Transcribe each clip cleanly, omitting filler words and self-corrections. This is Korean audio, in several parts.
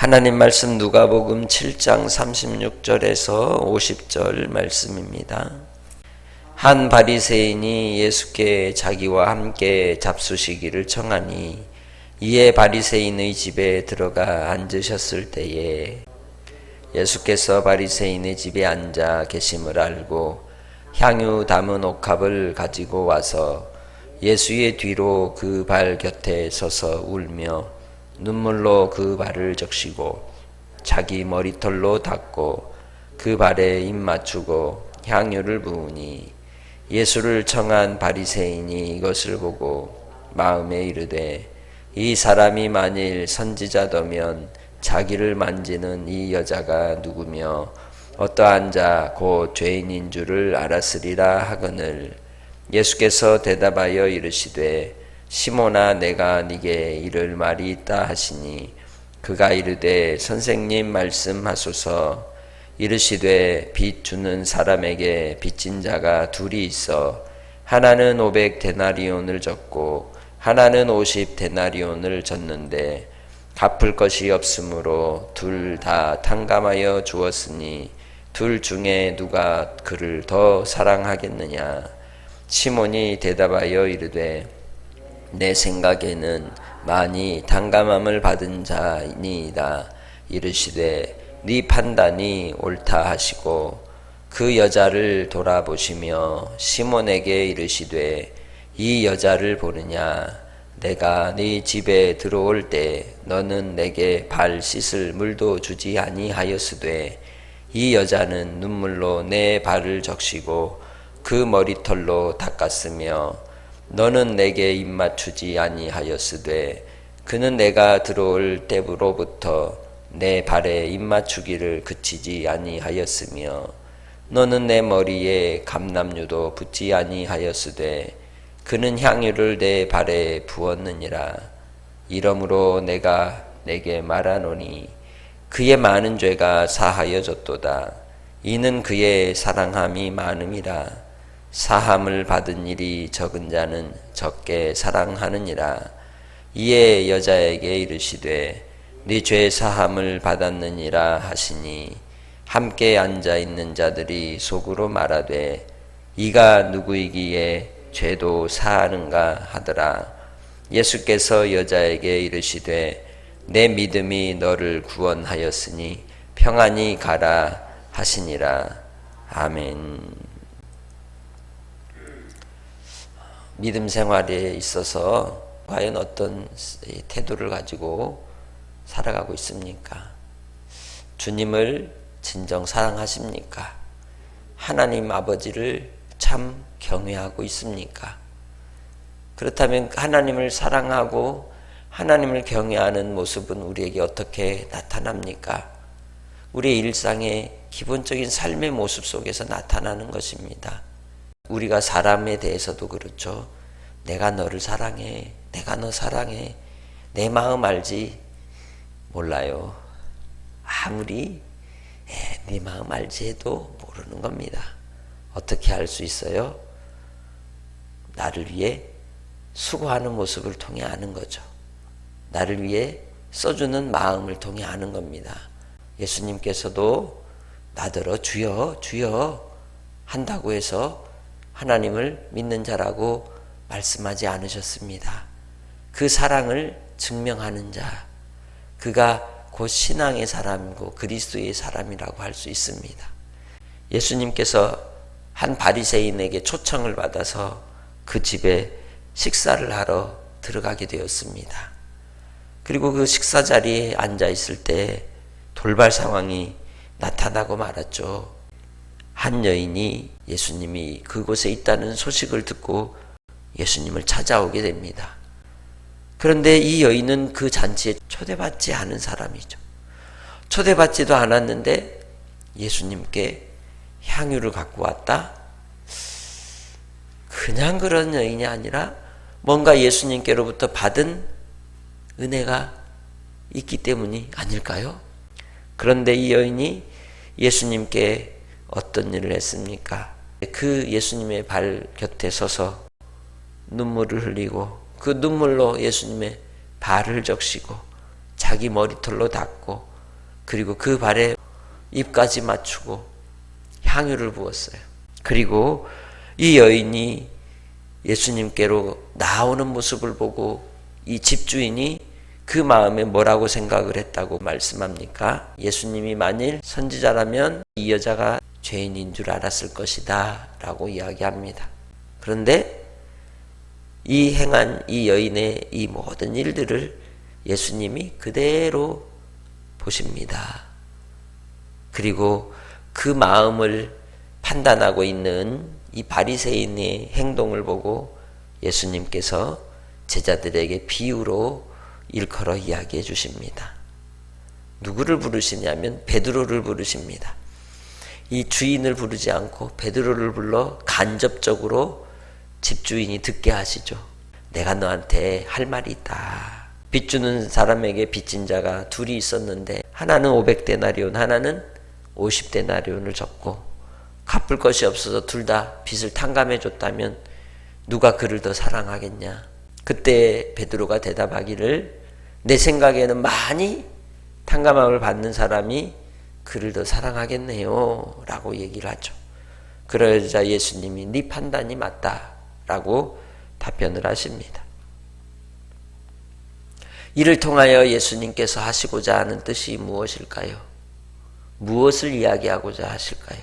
하나님 말씀 누가복음 7장 36절에서 50절 말씀입니다. 한 바리새인이 예수께 자기와 함께 잡수시기를 청하니 이에 바리새인의 집에 들어가 앉으셨을 때에 예수께서 바리새인의 집에 앉아 계심을 알고 향유 담은 옥합을 가지고 와서 예수의 뒤로 그 발 곁에 서서 울며 눈물로 그 발을 적시고 자기 머리털로 닦고 그 발에 입 맞추고 향유를 부으니 예수를 청한 바리새인이 이것을 보고 마음에 이르되 이 사람이 만일 선지자더면 자기를 만지는 이 여자가 누구며 어떠한 자 곧 죄인인 줄을 알았으리라 하거늘 예수께서 대답하여 이르시되 시몬아 내가 네게 이를 말이 있다 하시니 그가 이르되 선생님 말씀하소서. 이르시되 빚 주는 사람에게 빚진 자가 둘이 있어 하나는 500데나리온을 졌고 하나는 50데나리온을 졌는데 갚을 것이 없으므로 둘 다 탕감하여 주었으니 둘 중에 누가 그를 더 사랑하겠느냐. 시몬이 대답하여 이르되 내 생각에는 많이 탕감함을 받은 자니이다. 이르시되 네 판단이 옳다 하시고 그 여자를 돌아보시며 시몬에게 이르시되 이 여자를 보느냐. 내가 네 집에 들어올 때 너는 내게 발 씻을 물도 주지 아니하였으되 이 여자는 눈물로 내 발을 적시고 그 머리털로 닦았으며 너는 내게 입 맞추지 아니하였으되 그는 내가 들어올 때로부터 내 발에 입 맞추기를 그치지 아니하였으며 너는 내 머리에 감람유도 붓지 아니하였으되 그는 향유를 내 발에 부었느니라. 이러므로 내가 내게 말하노니 그의 많은 죄가 사하여졌도다. 이는 그의 사랑함이 많음이라. 사함을 받은 일이 적은 자는 적게 사랑하느니라. 이에 여자에게 이르시되 네 죄 사함을 받았느니라 하시니 함께 앉아 있는 자들이 속으로 말하되 이가 누구이기에 죄도 사하는가 하더라. 예수께서 여자에게 이르시되 내 믿음이 너를 구원하였으니 평안히 가라 하시니라. 아멘. 믿음 생활에 있어서 과연 어떤 태도를 가지고 살아가고 있습니까? 주님을 진정 사랑하십니까? 하나님 아버지를 참 경외하고 있습니까? 그렇다면 하나님을 사랑하고 하나님을 경외하는 모습은 우리에게 어떻게 나타납니까? 우리의 일상의 기본적인 삶의 모습 속에서 나타나는 것입니다. 우리가 사람에 대해서도 그렇죠. 내가 너를 사랑해. 내가 너 사랑해. 내 마음 알지? 몰라요. 아무리 네 마음 알지 해도 모르는 겁니다. 어떻게 알 수 있어요? 나를 위해 수고하는 모습을 통해 아는 거죠. 나를 위해 써주는 마음을 통해 아는 겁니다. 예수님께서도 나더러 주여 주여 한다고 해서 하나님을 믿는 자라고 말씀하지 않으셨습니다. 그 사랑을 증명하는 자, 그가 곧 신앙의 사람이고 그리스도의 사람이라고 할 수 있습니다. 예수님께서 한 바리새인에게 초청을 받아서 그 집에 식사를 하러 들어가게 되었습니다. 그리고 그 식사 자리에 앉아 있을 때 돌발 상황이 나타나고 말았죠. 한 여인이 예수님이 그곳에 있다는 소식을 듣고 예수님을 찾아오게 됩니다. 그런데 이 여인은 그 잔치에 초대받지 않은 사람이죠. 초대받지도 않았는데 예수님께 향유를 갖고 왔다? 그냥 그런 여인이 아니라 뭔가 예수님께로부터 받은 은혜가 있기 때문이 아닐까요? 그런데 이 여인이 예수님께 어떤 일을 했습니까? 그 예수님의 발 곁에 서서 눈물을 흘리고 그 눈물로 예수님의 발을 적시고 자기 머리털로 닦고 그리고 그 발에 입까지 맞추고 향유를 부었어요. 그리고 이 여인이 예수님께로 나오는 모습을 보고 이 집주인이 그 마음에 뭐라고 생각을 했다고 말씀합니까? 예수님이 만일 선지자라면 이 여자가 죄인인 줄 알았을 것이다 라고 이야기합니다. 그런데 이 행한 이 여인의 이 모든 일들을 예수님이 그대로 보십니다. 그리고 그 마음을 판단하고 있는 이 바리새인의 행동을 보고 예수님께서 제자들에게 비유로 일컬어 이야기해 주십니다. 누구를 부르시냐면 베드로를 부르십니다. 이 주인을 부르지 않고 베드로를 불러 간접적으로 집주인이 듣게 하시죠. 내가 너한테 할 말이 있다. 빚 주는 사람에게 빚진 자가 둘이 있었는데 하나는 500데나리온, 하나는 50데나리온을 졌고 갚을 것이 없어서 둘 다 빚을 탕감해 줬다면 누가 그를 더 사랑하겠냐? 그때 베드로가 대답하기를 내 생각에는 많이 탕감함을 받는 사람이 그를 더 사랑하겠네요 라고 얘기를 하죠. 그러자 예수님이 네 판단이 맞다 라고 답변을 하십니다. 이를 통하여 예수님께서 하시고자 하는 뜻이 무엇일까요? 무엇을 이야기하고자 하실까요?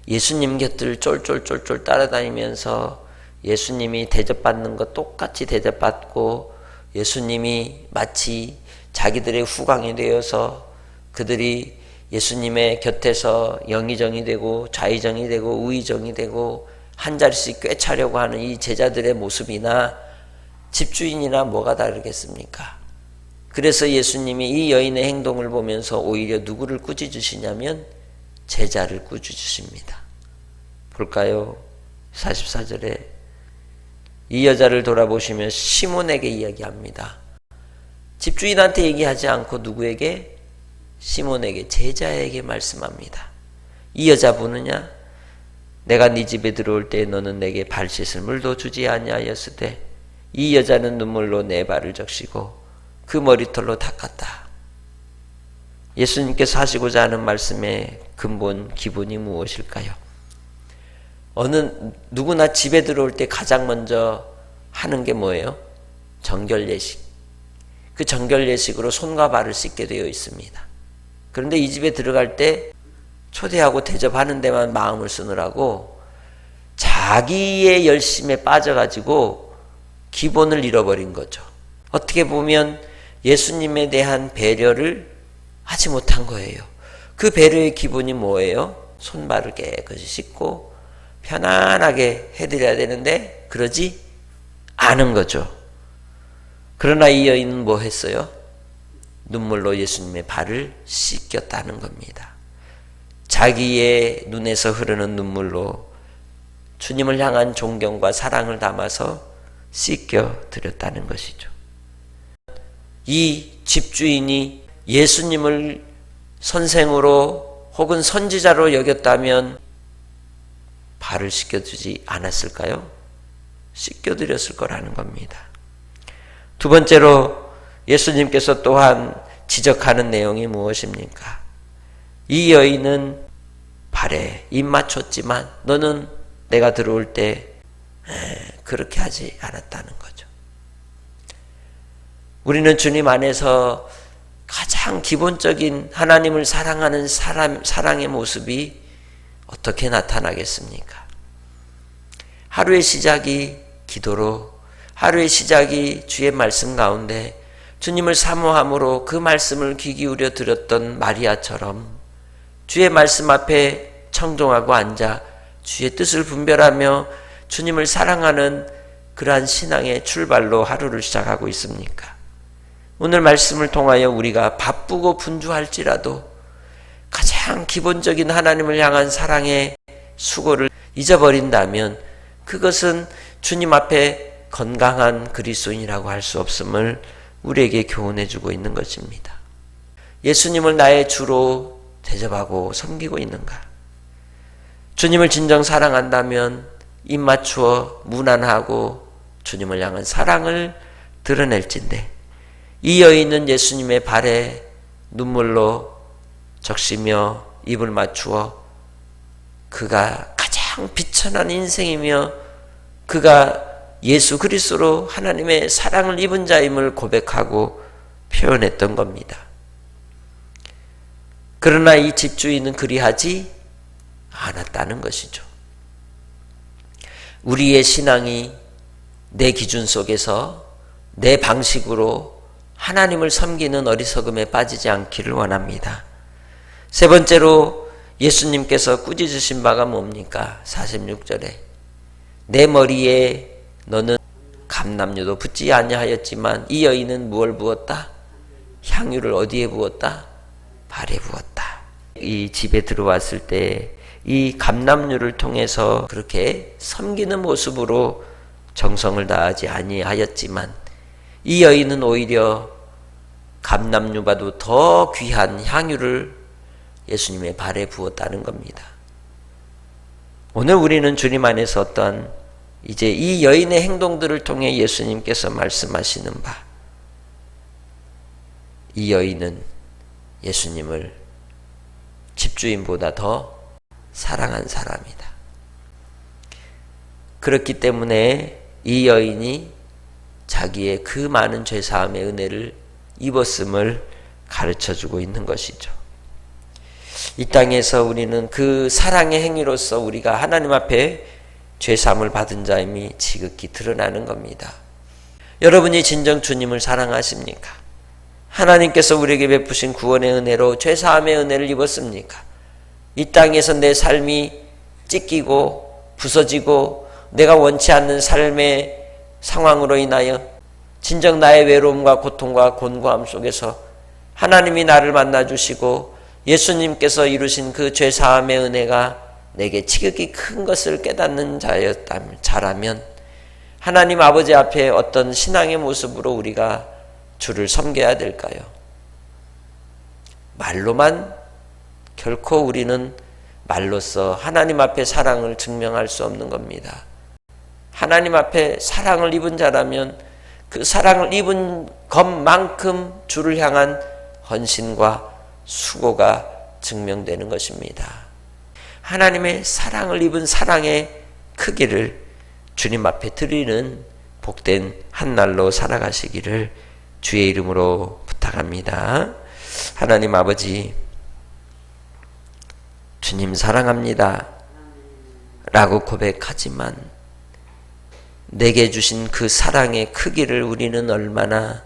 예수님 곁을 쫄쫄쫄쫄 따라다니면서 예수님이 대접받는 것 똑같이 대접받고 예수님이 마치 자기들의 후광이 되어서 그들이 예수님의 곁에서 영의정이 되고 좌의정이 되고 우의정이 되고 한 자리씩 꿰차려고 하는 이 제자들의 모습이나 집주인이나 뭐가 다르겠습니까? 그래서 예수님이 이 여인의 행동을 보면서 오히려 누구를 꾸짖으시냐면 제자를 꾸짖으십니다. 볼까요? 44절에 이 여자를 돌아보시며 시몬에게 이야기합니다. 집주인한테 얘기하지 않고 누구에게? 시몬에게, 제자에게 말씀합니다. 이 여자 보느냐? 내가 네 집에 들어올 때 너는 내게 발 씻을 물도 주지 아니하였으되 이 여자는 눈물로 내 발을 적시고 그 머리털로 닦았다. 예수님께서 하시고자 하는 말씀의 근본 기본이 무엇일까요? 누구나 집에 들어올 때 가장 먼저 하는 게 뭐예요? 정결예식. 그 정결예식으로 손과 발을 씻게 되어 있습니다. 그런데 이 집에 들어갈 때 초대하고 대접하는 데만 마음을 쓰느라고 자기의 열심에 빠져가지고 기본을 잃어버린 거죠. 어떻게 보면 예수님에 대한 배려를 하지 못한 거예요. 그 배려의 기본이 뭐예요? 손발을 깨끗이 씻고 편안하게 해드려야 되는데 그러지 않은 거죠. 그러나 이 여인은 뭐 했어요? 눈물로 예수님의 발을 씻겼다는 겁니다. 자기의 눈에서 흐르는 눈물로 주님을 향한 존경과 사랑을 담아서 씻겨드렸다는 것이죠. 이 집주인이 예수님을 선생으로 혹은 선지자로 여겼다면 발을 씻겨주지 않았을까요? 씻겨드렸을 거라는 겁니다. 두 번째로 예수님께서 또한 지적하는 내용이 무엇입니까? 이 여인은 발에 입 맞췄지만 너는 내가 들어올 때 그렇게 하지 않았다는 거죠. 우리는 주님 안에서 가장 기본적인 하나님을 사랑하는 사랑의 모습이 어떻게 나타나겠습니까? 하루의 시작이 기도로, 하루의 시작이 주의 말씀 가운데 주님을 사모함으로 그 말씀을 귀 기울여 들었던 마리아처럼 주의 말씀 앞에 청종하고 앉아 주의 뜻을 분별하며 주님을 사랑하는 그러한 신앙의 출발로 하루를 시작하고 있습니까? 오늘 말씀을 통하여 우리가 바쁘고 분주할지라도 가장 기본적인 하나님을 향한 사랑의 수고를 잊어버린다면 그것은 주님 앞에 건강한 그리스도인이라고 할 수 없음을 우리에게 교훈해 주고 있는 것입니다. 예수님을 나의 주로 대접하고 섬기고 있는가? 주님을 진정 사랑한다면 입 맞추어 무난하고 주님을 향한 사랑을 드러낼진데 이 여인은 예수님의 발에 눈물로 적시며 입을 맞추어 그가 가장 비천한 인생이며 그가 예수 그리스도로 하나님의 사랑을 입은 자임을 고백하고 표현했던 겁니다. 그러나 이 집주인은 그리하지 않았다는 것이죠. 우리의 신앙이 내 기준 속에서 내 방식으로 하나님을 섬기는 어리석음에 빠지지 않기를 원합니다. 세 번째로 예수님께서 꾸짖으신 바가 뭡니까? 46절에 내 머리에 너는 감람류도 붓지 아니하였지만 이 여인은 무엇을 부었다? 향유를 어디에 부었다? 발에 부었다. 이 집에 들어왔을 때 이 감람류를 통해서 그렇게 섬기는 모습으로 정성을 다하지 아니하였지만 이 여인은 오히려 감람류보다도 더 귀한 향유를 예수님의 발에 부었다는 겁니다. 오늘 우리는 주님 안에서 어떠한 이제 이 여인의 행동들을 통해 예수님께서 말씀하시는 바, 이 여인은 예수님을 집주인보다 더 사랑한 사람이다. 그렇기 때문에 이 여인이 자기의 그 많은 죄사함의 은혜를 입었음을 가르쳐주고 있는 것이죠. 이 땅에서 우리는 그 사랑의 행위로서 우리가 하나님 앞에 죄사함을 받은 자임이 지극히 드러나는 겁니다. 여러분이 진정 주님을 사랑하십니까? 하나님께서 우리에게 베푸신 구원의 은혜로 죄사함의 은혜를 입었습니까? 이 땅에서 내 삶이 찢기고 부서지고 내가 원치 않는 삶의 상황으로 인하여 진정 나의 외로움과 고통과 곤고함 속에서 하나님이 나를 만나주시고 예수님께서 이루신 그 죄사함의 은혜가 내게 지극히 큰 것을 깨닫는 자라면 하나님 아버지 앞에 어떤 신앙의 모습으로 우리가 주를 섬겨야 될까요? 말로만 결코 우리는 말로써 하나님 앞에 사랑을 증명할 수 없는 겁니다. 하나님 앞에 사랑을 입은 자라면 그 사랑을 입은 것만큼 주를 향한 헌신과 수고가 증명되는 것입니다. 하나님의 사랑을 입은 사랑의 크기를 주님 앞에 드리는 복된 한 날로 살아가시기를 주의 이름으로 부탁합니다. 하나님 아버지, 주님 사랑합니다 라고 고백하지만 내게 주신 그 사랑의 크기를 우리는 얼마나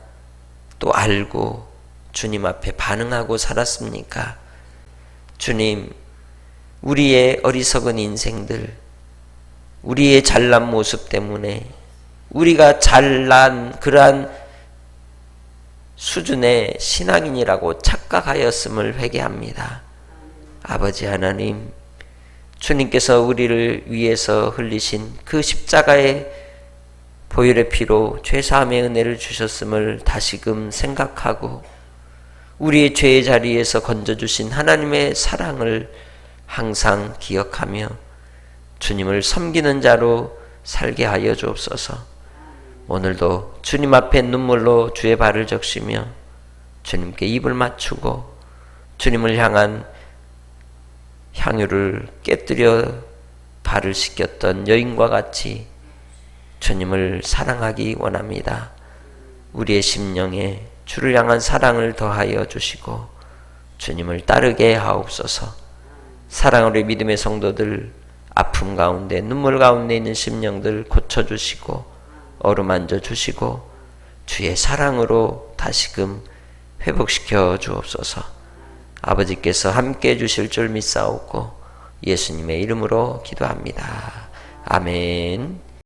또 알고 주님 앞에 반응하고 살았습니까? 주님, 우리의 어리석은 인생들, 우리의 잘난 모습 때문에 우리가 잘난 그러한 수준의 신앙인이라고 착각하였음을 회개합니다. 아버지 하나님, 주님께서 우리를 위해서 흘리신 그 십자가의 보혈의 피로 죄사함의 은혜를 주셨음을 다시금 생각하고 우리의 죄의 자리에서 건져주신 하나님의 사랑을 항상 기억하며 주님을 섬기는 자로 살게 하여 주옵소서. 오늘도 주님 앞에 눈물로 주의 발을 적시며 주님께 입을 맞추고 주님을 향한 향유를 깨뜨려 발을 씻겼던 여인과 같이 주님을 사랑하기 원합니다. 우리의 심령에 주를 향한 사랑을 더하여 주시고 주님을 따르게 하옵소서. 사랑으로 믿음의 성도들, 아픔 가운데 눈물 가운데 있는 심령들 고쳐주시고 어루만져 주시고 주의 사랑으로 다시금 회복시켜 주옵소서. 아버지께서 함께 해주실 줄 믿사옵고 예수님의 이름으로 기도합니다. 아멘.